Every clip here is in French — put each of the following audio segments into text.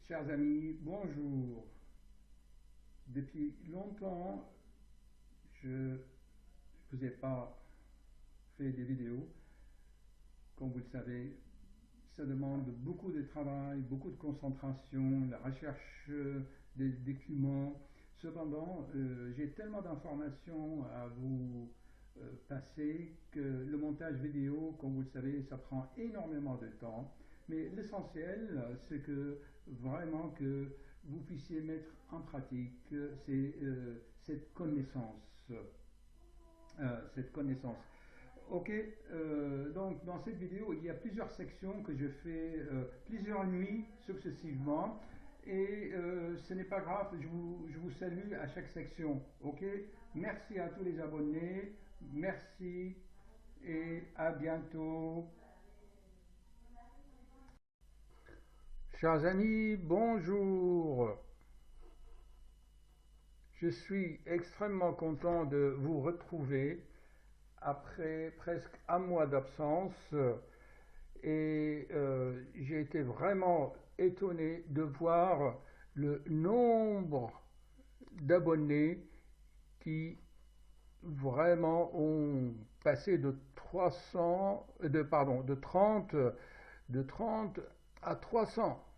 Chers amis, bonjour. Depuis longtemps, je ne vous ai pas fait des vidéos. Comme vous le savez, ça demande beaucoup de travail, beaucoup de concentration, la recherche des documents. Cependant, j'ai tellement d'informations à vous passer que le montage vidéo, comme vous le savez, ça prend énormément de temps. Mais l'essentiel, c'est que vraiment que vous puissiez mettre en pratique cette connaissance. Cette connaissance. Ok, donc dans cette vidéo, il y a plusieurs sections que je fais plusieurs nuits successivement. Et ce n'est pas grave, je vous salue à chaque section. Ok, merci à tous les abonnés, merci et à bientôt. Chers amis, bonjour. Je suis extrêmement content de vous retrouver après presque un mois d'absence et j'ai été vraiment étonné de voir le nombre d'abonnés qui vraiment ont passé de 300, de 30 à 300.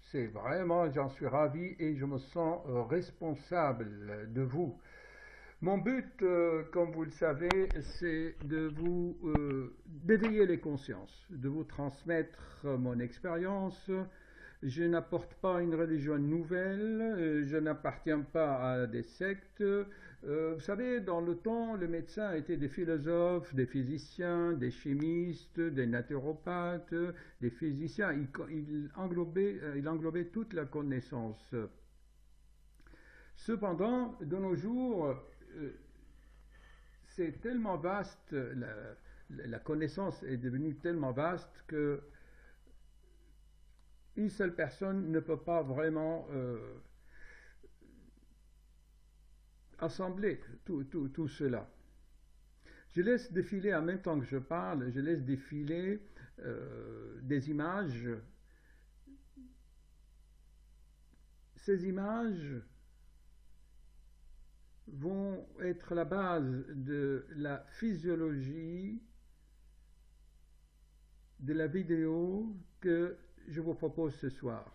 C'est vraiment, j'en suis ravi et je me sens responsable de vous. Mon but, comme vous le savez, c'est de vous d'éveiller les consciences, de vous transmettre mon expérience. Je n'apporte pas une religion nouvelle, je n'appartiens pas à des sectes. Vous savez, dans le temps, les médecins étaient des philosophes, des physiciens, des chimistes, des naturopathes, des physiciens. Ils englobaient toute la connaissance. Cependant, de nos jours, c'est tellement vaste, la connaissance est devenue tellement vaste que une seule personne ne peut pas vraiment assembler tout cela. Je laisse défiler en même temps que je parle, je laisse défiler des images. Ces images vont être la base de la physiologie de la vidéo que je vous propose ce soir.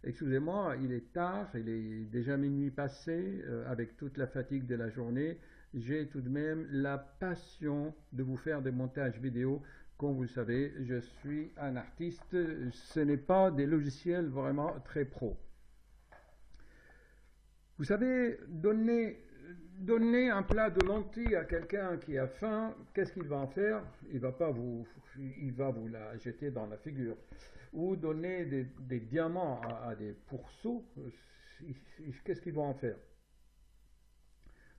Excusez-moi, il est tard, il est déjà minuit passé, avec toute la fatigue de la journée. J'ai tout de même la passion de vous faire des montages vidéo. Comme vous le savez, je suis un artiste, ce n'est pas des logiciels vraiment très pro. Vous savez, donner un plat de lentilles à quelqu'un qui a faim, qu'est-ce qu'il va en faire? Il va vous la jeter dans la figure. Ou donner des diamants à des pourceaux, qu'est-ce qu'ils vont en faire?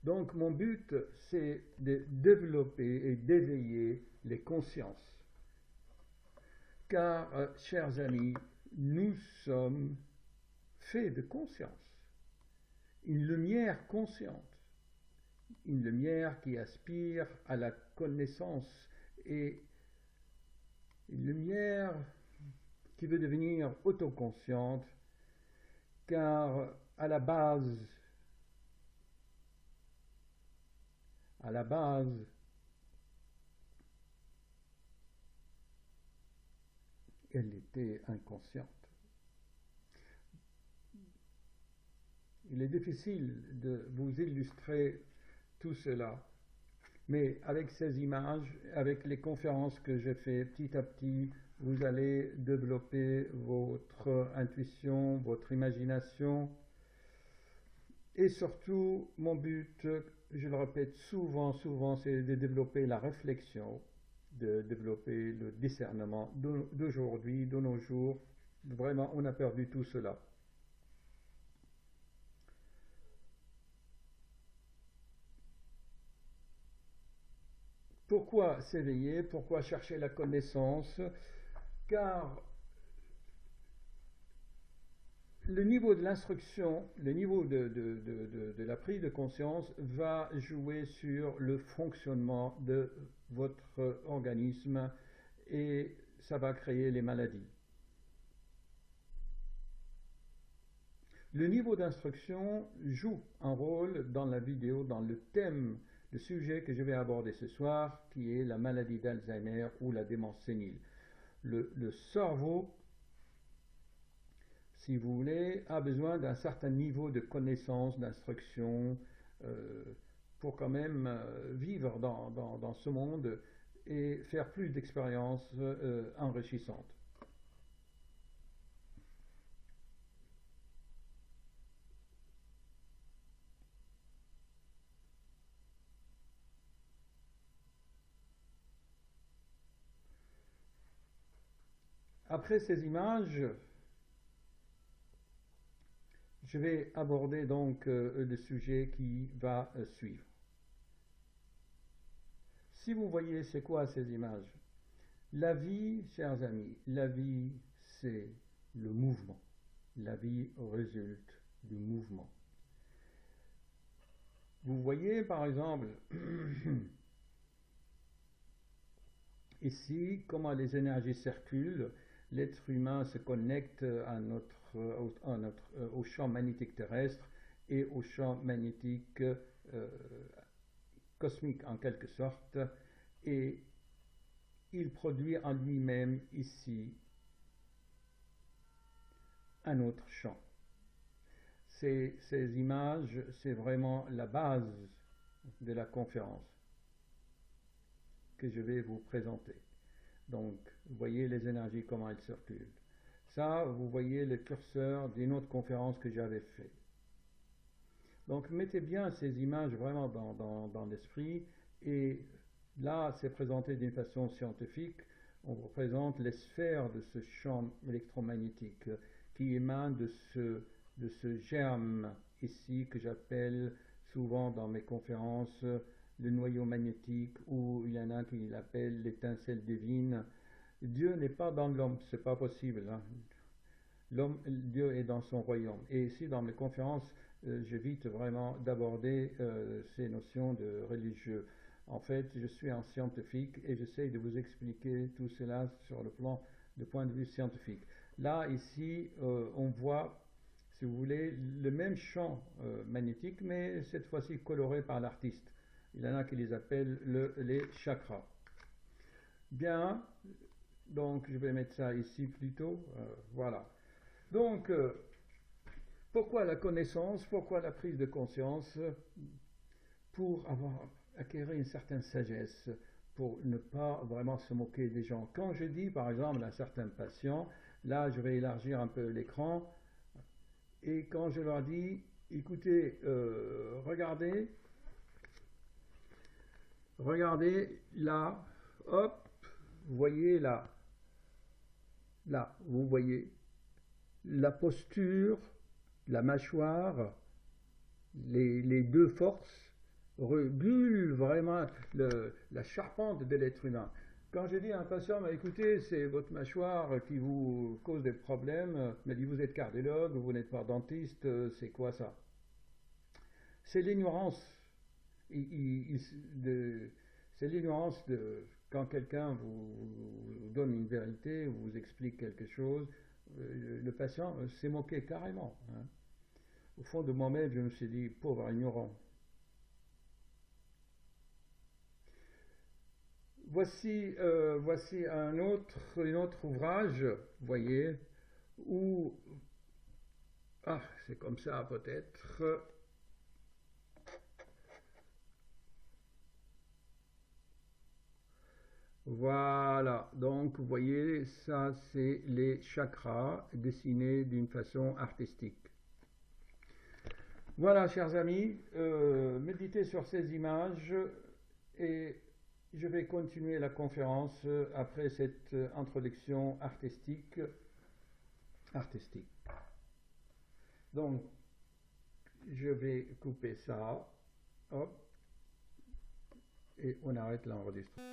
Donc mon but, c'est de développer et d'éveiller les consciences. Car, chers amis, nous sommes faits de conscience. Une lumière consciente, une lumière qui aspire à la connaissance et une lumière qui veut devenir autoconsciente, car à la base, elle était inconsciente. Il est difficile de vous illustrer tout cela, mais avec ces images, avec les conférences que j'ai faites petit à petit, vous allez développer votre intuition, votre imagination. Et surtout, mon but, je le répète souvent, c'est de développer la réflexion, de développer le discernement d'aujourd'hui, de nos jours. Vraiment, on a perdu tout cela. Pourquoi s'éveiller? Pourquoi chercher la connaissance? Car le niveau de l'instruction, le niveau de la prise de conscience va jouer sur le fonctionnement de votre organisme et ça va créer les maladies. Le niveau d'instruction joue un rôle dans la vidéo, dans le thème, le sujet que je vais aborder ce soir, qui est la maladie d'Alzheimer ou la démence sénile. Le cerveau, si vous voulez, a besoin d'un certain niveau de connaissance, d'instruction, pour quand même vivre dans ce monde et faire plus d'expériences enrichissantes. Après ces images, je vais aborder donc le sujet qui va suivre. Si vous voyez, c'est quoi ces images? La vie, chers amis, la vie, c'est le mouvement. La vie résulte du mouvement. Vous voyez, par exemple, ici, comment les énergies circulent. L'être humain se connecte au champ magnétique terrestre et au champ magnétique cosmique en quelque sorte, et il produit en lui-même ici un autre champ. Ces images, c'est vraiment la base de la conférence que je vais vous présenter. Donc, vous voyez les énergies, comment elles circulent. Ça, vous voyez le curseur d'une autre conférence que j'avais faite. Donc, mettez bien ces images vraiment dans l'esprit. Et là, c'est présenté d'une façon scientifique. On vous présente les sphères de ce champ électromagnétique qui émane de ce germe ici que j'appelle souvent dans mes conférences le noyau magnétique, ou il y en a qui l'appellent l'étincelle divine. Dieu n'est pas dans l'homme, c'est pas possible. Hein. Dieu est dans son royaume. Et ici, dans mes conférences, j'évite vraiment d'aborder ces notions de religieux. En fait, je suis un scientifique et j'essaie de vous expliquer tout cela sur le point de vue scientifique. Là, ici, on voit, si vous voulez, le même champ magnétique, mais cette fois-ci coloré par l'artiste. Il y en a qui les appellent les chakras. Bien, donc je vais mettre ça ici plutôt. Voilà. Donc, pourquoi la connaissance? Pourquoi la prise de conscience? Pour acquérir une certaine sagesse, pour ne pas vraiment se moquer des gens. Quand je dis, par exemple, à certains patients, là je vais élargir un peu l'écran, et quand je leur dis, écoutez, regardez là, hop, vous voyez là, vous voyez la posture, la mâchoire, les deux forces régulent vraiment la charpente de l'être humain. Quand je dis à un patient, écoutez, c'est votre mâchoire qui vous cause des problèmes, mais dit, vous êtes cardiologue, vous n'êtes pas dentiste, c'est quoi ça? C'est l'ignorance. C'est l'ignorance de quand quelqu'un vous donne une vérité, vous explique quelque chose, le patient s'est moqué carrément. Hein. Au fond de moi-même, je me suis dit, pauvre ignorant. Voici un autre ouvrage, vous voyez, où, c'est comme ça peut-être. Voilà, donc vous voyez, ça c'est les chakras dessinés d'une façon artistique. Voilà, chers amis, méditez sur ces images et je vais continuer la conférence après cette introduction artistique. Donc, je vais couper ça, hop, et on arrête l'enregistrement.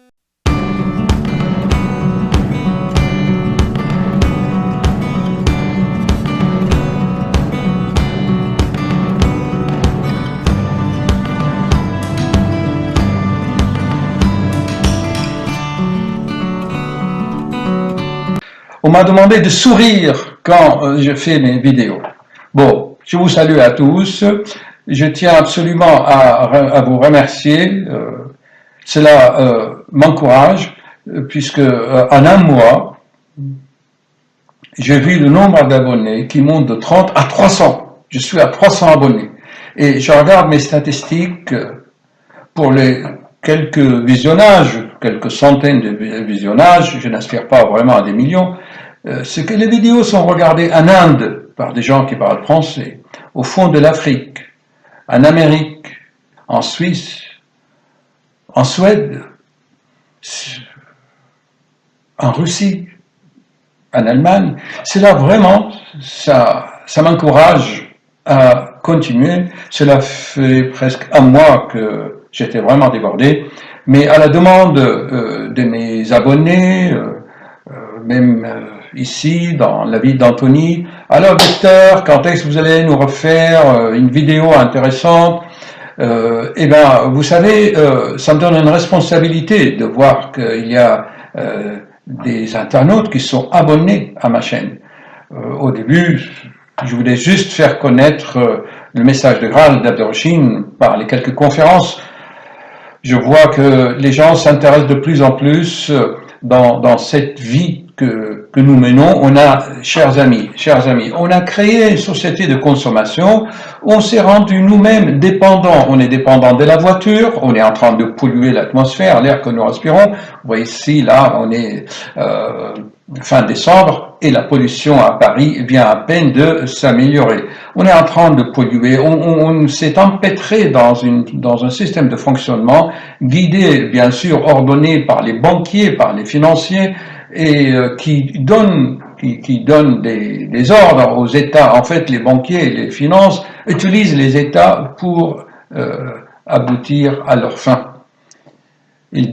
On m'a demandé de sourire quand je fais mes vidéos. Bon, je vous salue à tous. Je tiens absolument à vous remercier. Cela m'encourage, puisque en un mois, j'ai vu le nombre d'abonnés qui monte de 30 à 300. Je suis à 300 abonnés. Et je regarde mes statistiques pour les quelques visionnages, quelques centaines de visionnages, je n'aspire pas vraiment à des millions, c'est que les vidéos sont regardées en Inde par des gens qui parlent français, au fond de l'Afrique, en Amérique, en Suisse, en Suède, en Russie, en Allemagne. C'est là vraiment, ça m'encourage à continuer. Cela fait presque un mois que j'étais vraiment débordé, mais à la demande de mes abonnés, même ici dans la ville d'Anthony, alors docteur, quand est-ce que vous allez nous refaire une vidéo intéressante? Eh bien, vous savez, ça me donne une responsabilité de voir qu'il y a des internautes qui sont abonnés à ma chaîne. Au début, je voulais juste faire connaître le message de Graal d'Abderrachim par les quelques conférences. Je vois que les gens s'intéressent de plus en plus dans cette vie que nous menons. On a, chers amis, on a créé une société de consommation. On s'est rendu nous-mêmes dépendants. On est dépendant de la voiture. On est en train de polluer l'atmosphère, l'air que nous respirons. Vous voyez ici, là, on est fin décembre et la pollution à Paris vient à peine de s'améliorer. On est en train de polluer. On s'est empêtré dans un système de fonctionnement guidé, bien sûr, ordonné par les banquiers, par les financiers, et qui donne des ordres aux États. En fait, les banquiers et les finances utilisent les États pour aboutir à leur fin. Ils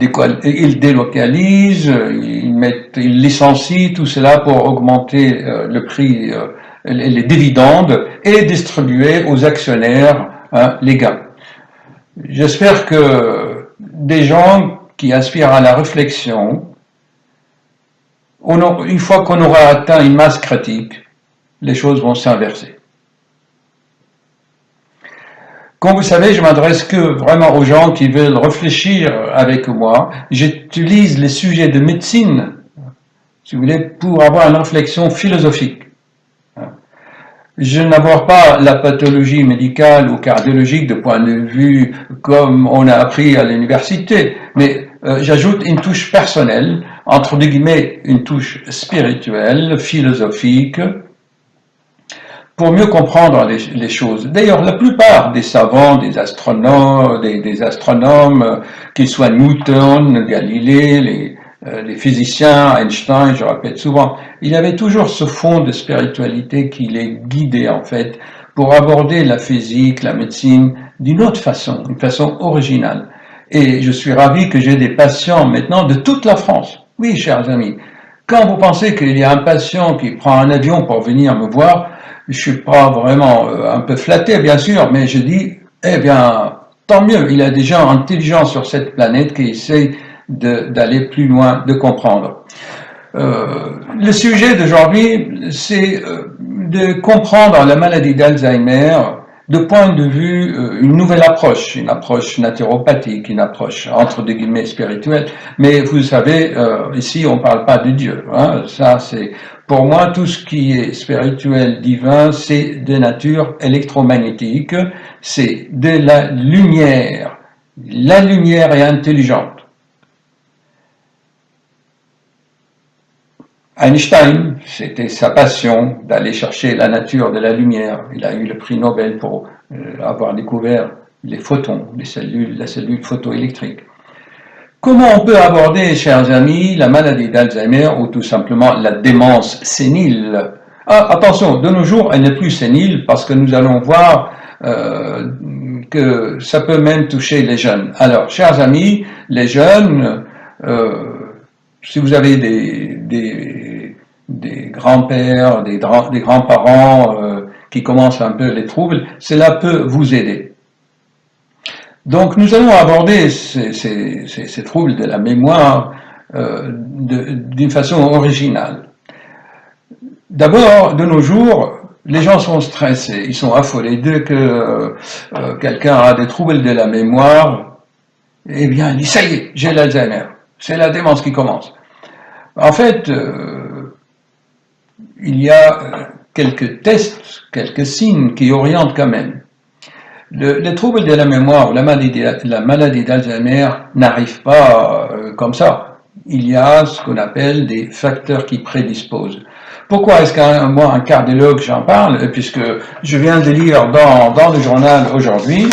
délocalisent, ils licencient, tout cela pour augmenter le prix, les dividendes et distribuer aux actionnaires les gains. J'espère que des gens qui aspirent à la réflexion, une fois qu'on aura atteint une masse critique, les choses vont s'inverser. Comme vous savez, je m'adresse que vraiment aux gens qui veulent réfléchir avec moi. J'utilise les sujets de médecine, si vous voulez, pour avoir une réflexion philosophique. Je n'aborde pas la pathologie médicale ou cardiologique de point de vue comme on a appris à l'université, mais j'ajoute une touche personnelle, entre guillemets une touche spirituelle, philosophique, pour mieux comprendre les choses. D'ailleurs, la plupart des savants, des astronomes, qu'ils soient Newton, Galilée, les physiciens, Einstein, je répète souvent, il y avait toujours ce fond de spiritualité qui les guidait en fait pour aborder la physique, la médecine d'une autre façon, une façon originale. Et je suis ravi que j'ai des patients maintenant de toute la France. Oui, chers amis, quand vous pensez qu'il y a un patient qui prend un avion pour venir me voir, je suis pas vraiment un peu flatté, bien sûr, mais je dis, eh bien, tant mieux, il y a des gens intelligents sur cette planète qui essayent d'aller plus loin, de comprendre. Le sujet d'aujourd'hui, c'est de comprendre la maladie d'Alzheimer de point de vue, une nouvelle approche, une approche naturopathique, une approche entre des guillemets spirituelle. Mais vous savez, ici on parle pas de Dieu. Hein, ça c'est pour moi tout ce qui est spirituel, divin, c'est de nature électromagnétique, c'est de la lumière. La lumière est intelligente. Einstein, c'était sa passion d'aller chercher la nature de la lumière. Il a eu le prix Nobel pour avoir découvert les photons, la cellule photoélectrique. Comment on peut aborder, chers amis, la maladie d'Alzheimer ou tout simplement la démence sénile? Ah, attention, de nos jours, elle n'est plus sénile parce que nous allons voir que ça peut même toucher les jeunes. Alors, chers amis, les jeunes, si vous avez des grands-pères, des grands-parents qui commencent un peu les troubles, cela peut vous aider. Donc nous allons aborder ces troubles de la mémoire d'une façon originale. D'abord, de nos jours, les gens sont stressés, ils sont affolés. Dès que quelqu'un a des troubles de la mémoire, eh bien, il dit, ça y est, j'ai l'Alzheimer. C'est la démence qui commence. En fait, il y a quelques tests, quelques signes qui orientent quand même. Les troubles de la mémoire ou la maladie d'Alzheimer n'arrivent pas comme ça. Il y a ce qu'on appelle des facteurs qui prédisposent. Pourquoi est-ce qu'un cardiologue, j'en parle? Puisque je viens de lire dans le journal aujourd'hui,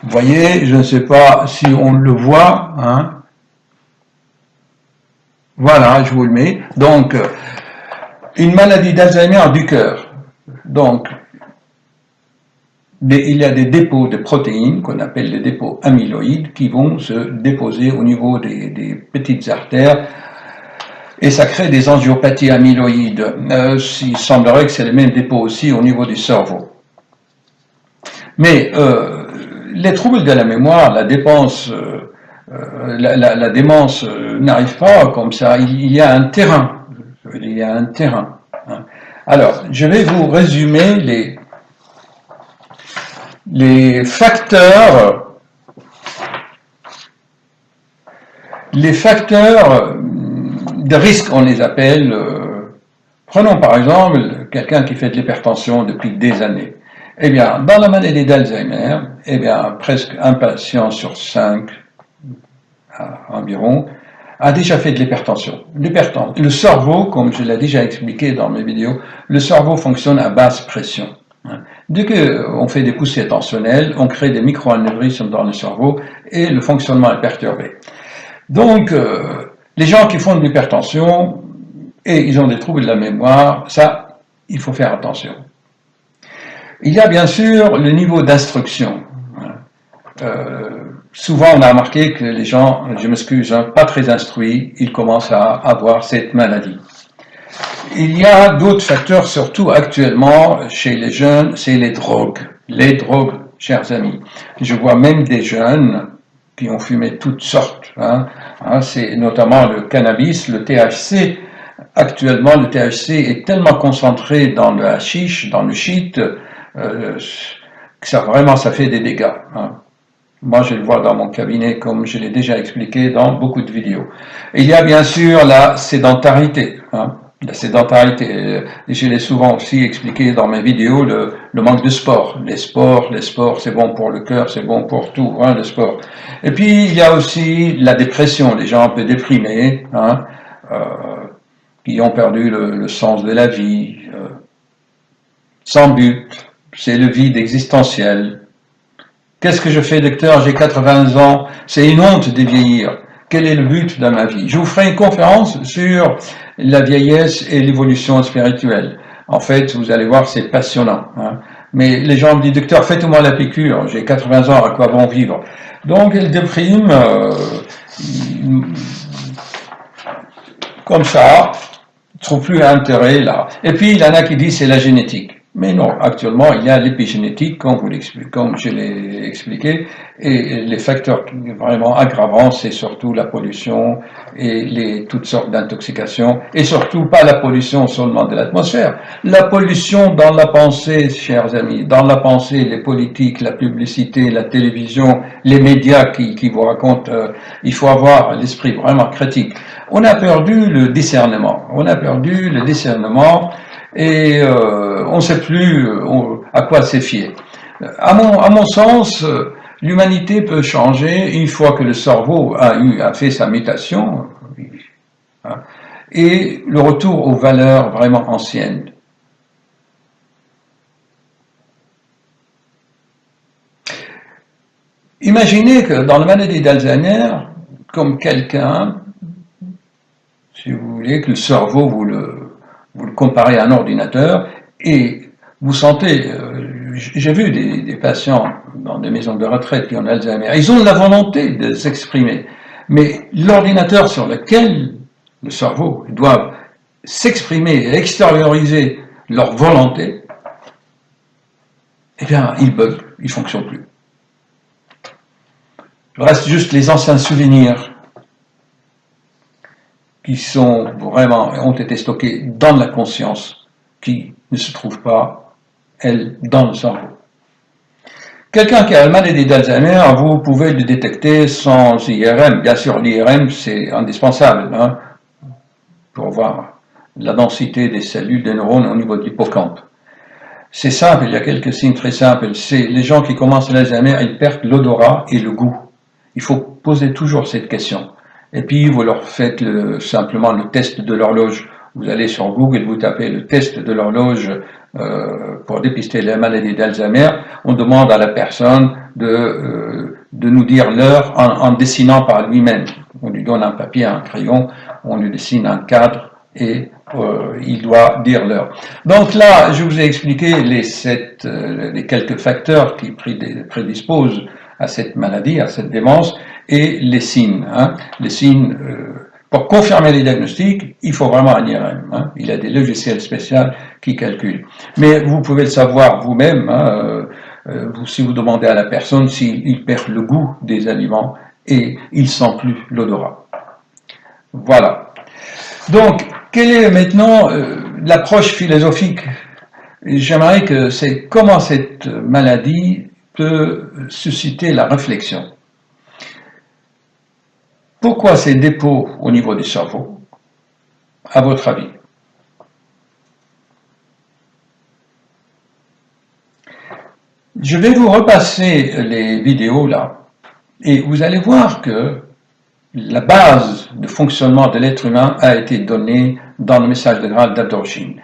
vous voyez, je ne sais pas si on le voit, hein. Voilà, je vous le mets. Donc, une maladie d'Alzheimer du cœur. Donc, il y a des dépôts de protéines qu'on appelle les dépôts amyloïdes qui vont se déposer au niveau des petites artères et ça crée des angiopathies amyloïdes. Il semblerait que c'est le même dépôt aussi au niveau du cerveau. Mais les troubles de la mémoire, la démence n'arrive pas comme ça. Il y a un terrain. Il y a un terrain. Alors, je vais vous résumer les facteurs de risque, on les appelle. Prenons par exemple quelqu'un qui fait de l'hypertension depuis des années. Eh bien, dans la maladie d'Alzheimer, eh bien, presque un patient sur 5 environ a déjà fait de l'hypertension. Le cerveau, comme je l'ai déjà expliqué dans mes vidéos, le cerveau fonctionne à basse pression. Dès qu'on fait des poussées tensionnelles, on crée des micro-anévrismes dans le cerveau et le fonctionnement est perturbé. Donc, les gens qui font de l'hypertension et ils ont des troubles de la mémoire, ça, il faut faire attention. Il y a bien sûr le niveau d'instruction. Souvent, on a remarqué que les gens, je m'excuse, pas très instruits, ils commencent à avoir cette maladie. Il y a d'autres facteurs, surtout actuellement chez les jeunes, c'est les drogues. Les drogues, chers amis. Je vois même des jeunes qui ont fumé toutes sortes. C'est notamment le cannabis, le THC. Actuellement, le THC est tellement concentré dans le hashish, dans le shit, que ça fait des dégâts. Moi, je le vois dans mon cabinet, comme je l'ai déjà expliqué dans beaucoup de vidéos. Et il y a bien sûr la sédentarité. La sédentarité, je l'ai souvent aussi expliqué dans mes vidéos, le manque de sport. Les sports, c'est bon pour le cœur, c'est bon pour tout, le sport. Et puis, il y a aussi la dépression, les gens un peu déprimés, qui ont perdu le sens de la vie, sans but, c'est le vide existentiel. Qu'est-ce que je fais, docteur? J'ai 80 ans, c'est une honte de vieillir. Quel est le but de ma vie? Je vous ferai une conférence sur la vieillesse et l'évolution spirituelle. En fait, vous allez voir, c'est passionnant. Mais les gens me disent, docteur, faites-moi la piqûre, j'ai 80 ans, à quoi bon vivre? Donc, ils dépriment comme ça, ils ne trouvent plus intérêt là. Et puis, il y en a qui disent, c'est la génétique. Mais non, actuellement, il y a l'épigénétique, comme je l'ai expliqué, et les facteurs vraiment aggravants, c'est surtout la pollution et toutes sortes d'intoxications, et surtout pas la pollution seulement de l'atmosphère, la pollution dans la pensée, chers amis, dans la pensée, les politiques, la publicité, la télévision, les médias qui vous racontent, il faut avoir l'esprit vraiment critique. On a perdu le discernement, et on ne sait plus à quoi se fier. À mon sens, l'humanité peut changer une fois que le cerveau a fait sa mutation, et le retour aux valeurs vraiment anciennes. Imaginez que dans la maladie d'Alzheimer, comme quelqu'un, si vous voulez, que le cerveau vous le comparez à un ordinateur et vous sentez, j'ai vu des patients dans des maisons de retraite qui ont l'Alzheimer, ils ont la volonté de s'exprimer, mais l'ordinateur sur lequel le cerveau doit s'exprimer et extérioriser leur volonté, eh bien, il bug, il ne fonctionne plus. Il reste juste les anciens souvenirs. qui sont vraiment, ont été stockées dans la conscience, qui ne se trouvent pas, elles, dans le cerveau. Quelqu'un qui a la maladie d'Alzheimer, vous pouvez le détecter sans IRM. Bien sûr, l'IRM, c'est indispensable hein, pour voir la densité des cellules, des neurones au niveau de l'hippocampe. C'est simple, il y a quelques signes très simples. C'est les gens qui commencent l'Alzheimer, ils perdent l'odorat et le goût. Il faut poser toujours cette question. Et puis, vous leur faites simplement le test de l'horloge. Vous allez sur Google, vous tapez le test de l'horloge pour dépister la maladie d'Alzheimer. On demande à la personne de nous dire l'heure en dessinant par lui-même. On lui donne un papier, un crayon, on lui dessine un cadre et il doit dire l'heure. Donc là, je vous ai expliqué les quelques facteurs qui prédisposent à cette maladie, à cette démence, et les signes. Hein. Les signes, pour confirmer les diagnostics, il faut vraiment un IRM. Hein. Il y a des logiciels spéciaux qui calculent. Mais vous pouvez le savoir vous-même, hein, si vous demandez à la personne s'il perd le goût des aliments et il ne sent plus l'odorat. Voilà. Donc, quelle est maintenant l'approche philosophique? J'aimerais que c'est comment cette maladie peut susciter la réflexion. Pourquoi ces dépôts au niveau du cerveau, à votre avis? Je vais vous repasser les vidéos là, et vous allez voir que la base de fonctionnement de l'être humain a été donnée dans le message de Graal d'Abdorjin.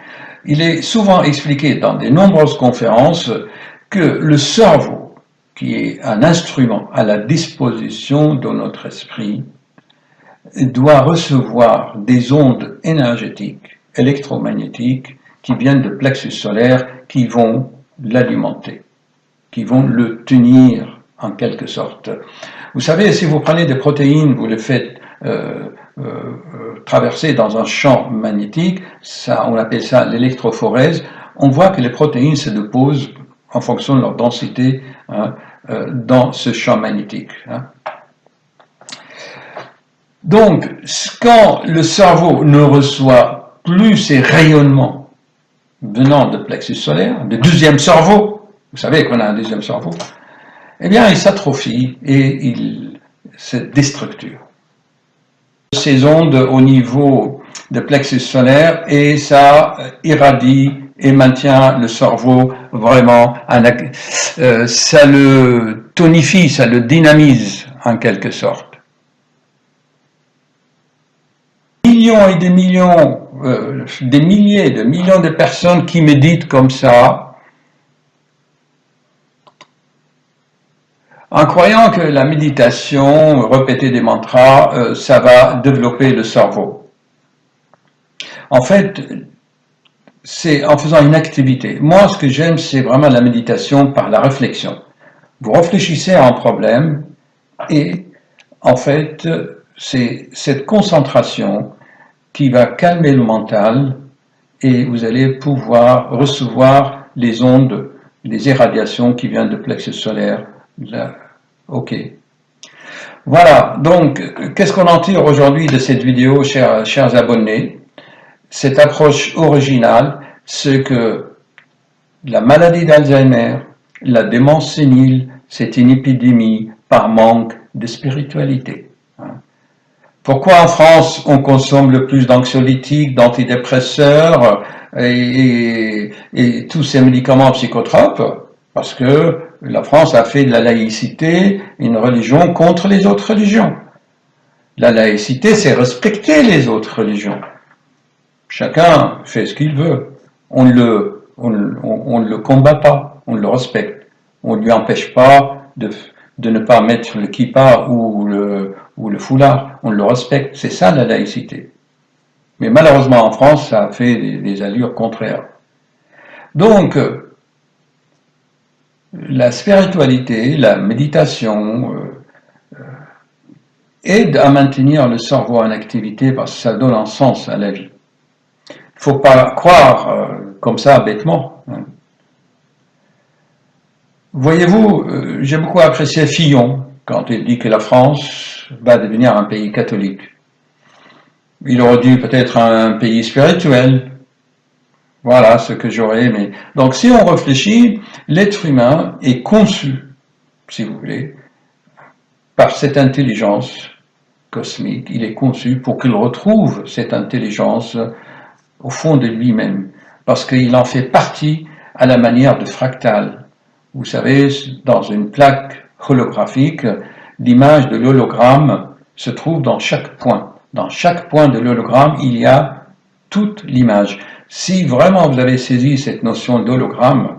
Il est souvent expliqué dans de nombreuses conférences que le cerveau, qui est un instrument à la disposition de notre esprit, doit recevoir des ondes énergétiques, électromagnétiques, qui viennent de plexus solaire, qui vont l'alimenter, qui vont le tenir en quelque sorte. Vous savez, si vous prenez des protéines, vous les faites traverser dans un champ magnétique, on appelle ça l'électrophorèse, on voit que les protéines se déposent en fonction de leur densité hein, dans ce champ magnétique. Hein. Donc, quand le cerveau ne reçoit plus ces rayonnements venant de plexus solaire, de deuxième cerveau, vous savez qu'on a un deuxième cerveau, eh bien, il s'atrophie et il se déstructure. Ces ondes au niveau de plexus solaire et ça irradie et maintient le cerveau vraiment, ça le tonifie, ça le dynamise en quelque sorte. Millions et des millions, des milliers de millions de personnes qui méditent comme ça, en croyant que la méditation, répéter des mantras, ça va développer le cerveau. En fait, c'est en faisant une activité. Moi, ce que j'aime, c'est vraiment la méditation par la réflexion. Vous réfléchissez à un problème et, en fait, c'est cette concentration qui va calmer le mental et vous allez pouvoir recevoir les ondes, les irradiations qui viennent de plexus solaire. Là, ok. Voilà, donc, qu'est-ce qu'on en tire aujourd'hui de cette vidéo, chers abonnés? Cette approche originale, c'est que la maladie d'Alzheimer, la démence sénile, c'est une épidémie par manque de spiritualité. Pourquoi en France on consomme le plus d'anxiolytiques, d'antidépresseurs et tous ces médicaments psychotropes? Parce que la France a fait de la laïcité une religion contre les autres religions. La laïcité, c'est respecter les autres religions. Chacun fait ce qu'il veut. On ne le combat pas, on le respecte. On ne lui empêche pas de ne pas mettre le kippa ou le foulard. On le respecte. C'est ça la laïcité. Mais malheureusement en France, ça a fait des allures contraires. Donc, la spiritualité, la méditation aide à maintenir le cerveau en activité parce que ça donne un sens à la vie. Il ne faut pas croire comme ça bêtement. Voyez-vous, j'ai beaucoup apprécié Fillon quand il dit que la France va devenir un pays catholique. Il aurait dû peut-être un pays spirituel. Voilà ce que j'aurais aimé. Donc si on réfléchit, l'être humain est conçu, si vous voulez, par cette intelligence cosmique. Il est conçu pour qu'il retrouve cette intelligence au fond de lui-même, parce qu'il en fait partie à la manière de fractal. Vous savez, dans une plaque holographique, l'image de l'hologramme se trouve dans chaque point. Dans chaque point de l'hologramme, il y a toute l'image. Si vraiment vous avez saisi cette notion d'hologramme,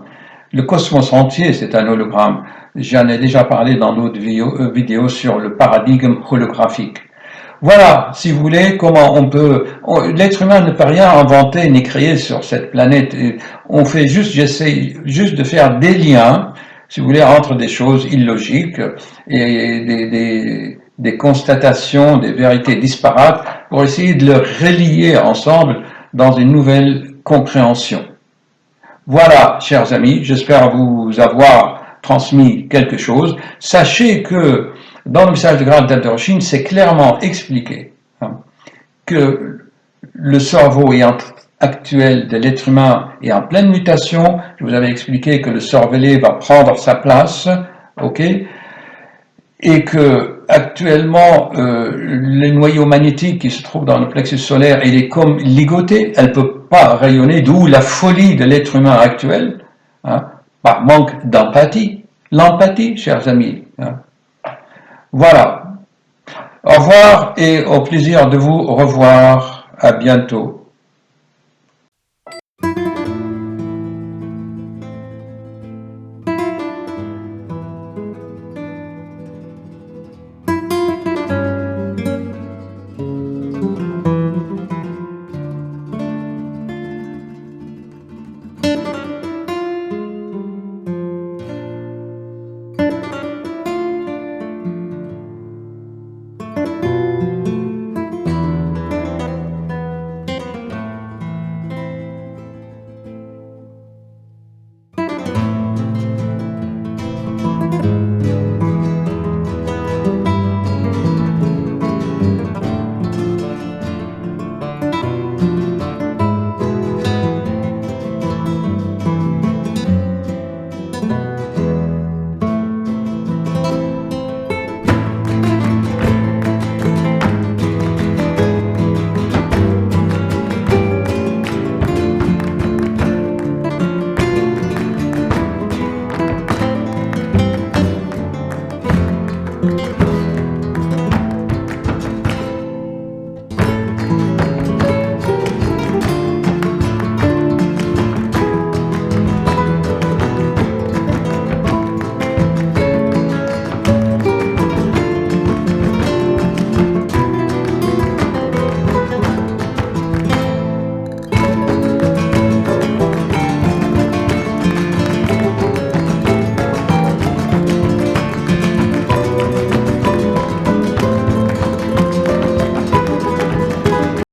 le cosmos entier, c'est un hologramme. J'en ai déjà parlé dans d'autres vidéos sur le paradigme holographique. Voilà, si vous voulez, comment on peut... L'être humain ne peut rien inventer ni créer sur cette planète. On fait juste, j'essaie juste de faire des liens, si vous voulez, entre des choses illogiques et des constatations, des vérités disparates, pour essayer de les relier ensemble dans une nouvelle compréhension. Voilà, chers amis, j'espère vous avoir transmis quelque chose. Sachez que dans le message de grade d'Alter, c'est clairement expliqué que le cerveau actuel de l'être humain est en pleine mutation. Je vous avais expliqué que le cervelet va prendre sa place, ok, et que actuellement le noyau magnétique qui se trouve dans le plexus solaire, il est comme ligoté, elle ne peut pas rayonner, d'où la folie de l'être humain actuel, par manque d'empathie. L'empathie, chers amis. Voilà. Au revoir et au plaisir de vous revoir. À bientôt.